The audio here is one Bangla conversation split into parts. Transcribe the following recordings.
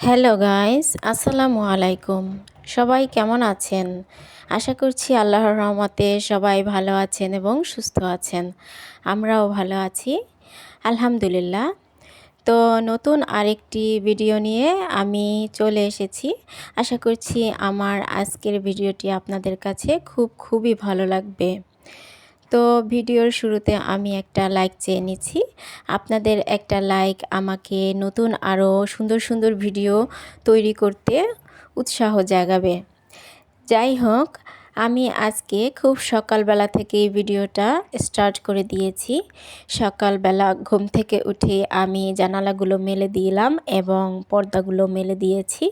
হ্যালো গাইস, আসসালামু আলাইকুম। সবাই কেমন আছেন? আশা করছি আল্লাহর রহমতে সবাই ভালো আছেন এবং সুস্থ আছেন। আমরাও ভালো আছি, আলহামদুলিল্লাহ। তো নতুন আরেকটি ভিডিও নিয়ে আমি চলে এসেছি। আশা করছি আমার আজকের ভিডিওটি আপনাদের কাছে খুবই ভালো লাগবে। তো ভিডিওর শুরুতে আমি একটা লাইক চেয়ে নিচ্ছি। আপনাদের একটা লাইক আমাকে নতুন আরও সুন্দর ভিডিও তৈরি করতে উৎসাহ জাগাবে। যাই হোক, আমি আজকে খুব সকালবেলা থেকেই ভিডিওটা স্টার্ট করে দিয়েছি। সকালবেলা ঘুম থেকে উঠে আমি জানালাগুলো মেলে দিলাম এবং পর্দাগুলো মেলে দিয়েছি,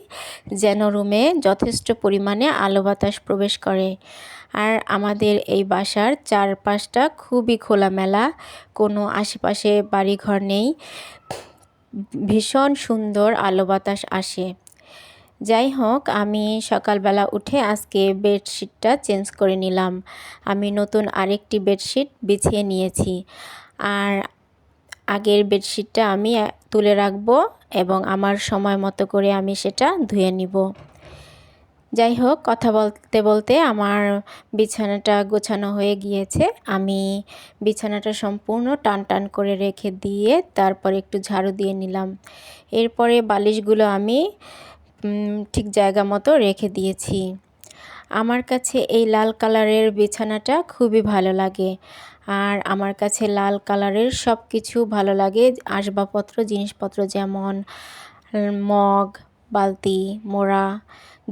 যেন রুমে যথেষ্ট পরিমাণে আলো বাতাস প্রবেশ করে। আর আমাদের এই বাসার চারপাশটা খুবই খোলামেলা, কোনো আশেপাশে বাড়িঘর নেই, ভীষণ সুন্দর আলো বাতাস আসে। যাই হোক, আমি সকালবেলা উঠে আজকে বেডশিটটা চেঞ্জ করে নিলাম। আমি নতুন আরেকটি বেডশিট বিছিয়ে নিয়েছি, আর আগের বেডশিটটা আমি তুলে রাখবো এবং আমার সময় মতো করে আমি সেটা ধুয়ে নিব। যাই হোক, কথা বলতে বলতে আমার বিছানাটা গোছানো হয়ে গিয়েছে। আমি বিছানাটা সম্পূর্ণ টান করে রেখে দিয়ে তারপর একটু ঝাড়ু দিয়ে নিলাম। এরপরে বালিশগুলো আমি ঠিক জায়গা মতো রেখে দিয়েছি। আমার কাছে এই লাল কালারের বিছানাটা খুবই ভালো লাগে, আর আমার কাছে লাল কালারের সব কিছু ভালো লাগে। আসবাবপত্র, জিনিসপত্র যেমন মগ, বালতি, মোড়া,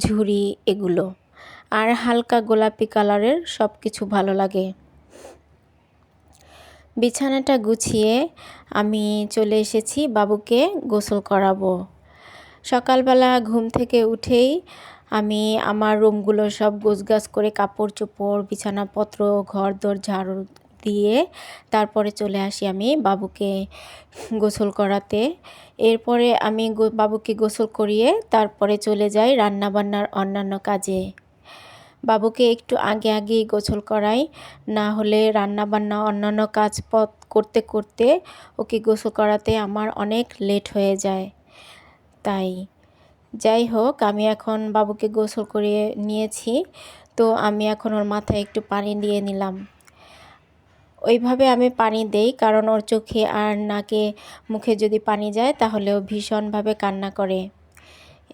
ঝুড়ি, এগুলো। আর হালকা গোলাপি কালারের সব কিছু ভালো লাগে। বিছানাটা গুছিয়ে আমি চলে এসেছি বাবুকে গোসল করাবো। সকালবেলা ঘুম থেকে উঠেই আমি আমার রুমগুলো সব গোছগাছ করে কাপড় চোপড়, বিছানাপত্র, ঘরদোর ঝাড়ু দিয়ে তারপরে চলে আসি আমি বাবুকে গোসল করাতে। এরপরে আমি বাবুকে গোসল করিয়ে তারপরে চলে যাই রান্নাবান্নার অন্যান্য কাজে। বাবুকে একটু আগেই গোসল করাই, না হলে রান্নাবান্না অন্যান্য কাজ করতে করতে ওকে গোসল করাতে আমার অনেক লেট হয়ে যায়। তাই যাই হোক, আমি এখন বাবুকে গোসল করিয়ে নিয়েছি। তো আমি এখন ওর মাথায় একটু পানি দিয়ে নিলাম। ওইভাবে আমি পানি দেই কারণ ওর চোখে আর নাকে মুখে যদি পানি যায় তাহলে ও ভীষণভাবে কান্না করে,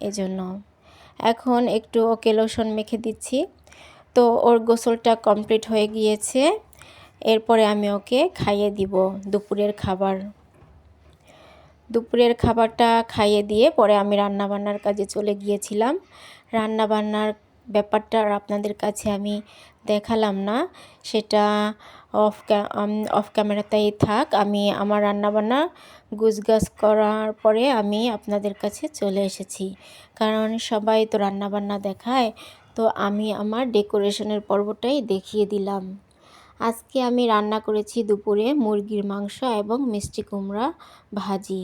এজন্য। এখন একটু ওকে লোশন মেখে দিচ্ছি। তো ওর গোসলটা কমপ্লিট হয়ে গিয়েছে। এরপরে আমি ওকে খাইয়ে দিব দুপুরের খাবারটা খাইয়ে দিয়ে পরে আমি রান্নাবান্নার কাজে চলে গিয়েছিলাম। রান্নাবান্নার ব্যাপারটা আর আপনাদের কাছে আমি দেখালাম না, সেটা অফ ক্যামেরাতেই থাক। আমি আমার রান্নাবান্না গুছগাছ করার পরে আমি আপনাদের কাছে চলে এসেছি, কারণ সবাই তো রান্নাবান্না দেখায়, তো আমি আমার ডেকোরেশনের পর্বটাই দেখিয়ে দিলাম। আজকে আমি রান্না করেছি দুপুরে মুরগির মাংস এবং মিষ্টি কুমড়া ভাজি।